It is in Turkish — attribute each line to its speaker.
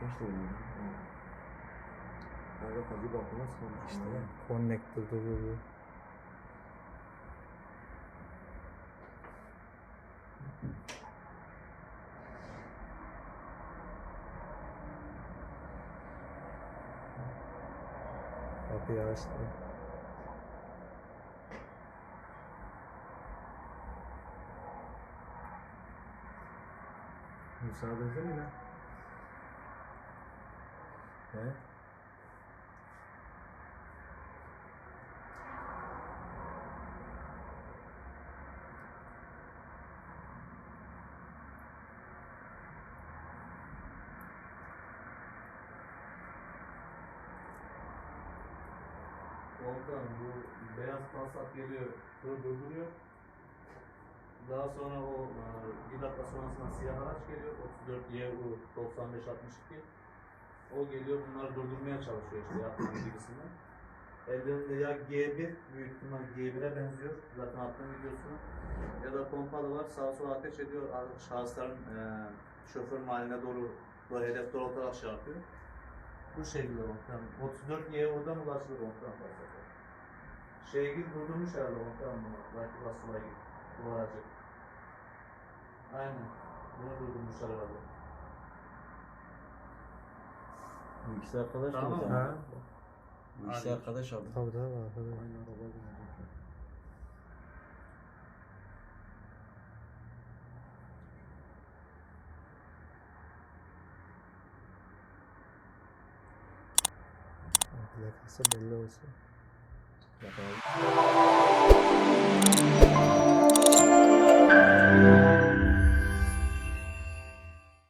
Speaker 1: Kaç lira ödüyor? Nerede kazı bakımı nasıl olmuş
Speaker 2: İşte
Speaker 1: işte.
Speaker 2: connector dururu. Kapıyı açtı.
Speaker 1: Müsaade etsene ya. He?
Speaker 3: Volkan bu beyaz Passat geliyor, durduruyor. Daha sonra o bir dakika sonrasında siyah araç geliyor, 34 YU 9562. O geliyor, bunları durdurmaya çalışıyor işte yaptığım gibisinden. Ellerinde ya G1, büyük ihtimal G1'e benziyor, zaten attığım videosunu. Ya da pompalı var, sağa sola ateş ediyor, şahısların şoför mahalline doğru, bu hedef doğrultarak şey yapıyor. Bu şekilde Volkan. 34 YU'dan ulaşılır Volkan Passat'a. Şeygil durdurmuş herhalde Volkan bunu, belki basıla git, bu aracı. Aynen, bunu durdurmuşlar herhalde.
Speaker 1: Bu ikisi arkadaş
Speaker 3: Tamam.
Speaker 1: mı?
Speaker 2: Ha?
Speaker 1: Bu ikisi arkadaş abi.
Speaker 2: Tabii tabii arkadaş.
Speaker 1: Aynı araba binecekler.
Speaker 2: Plakası belli olsun.
Speaker 1: Bakalım.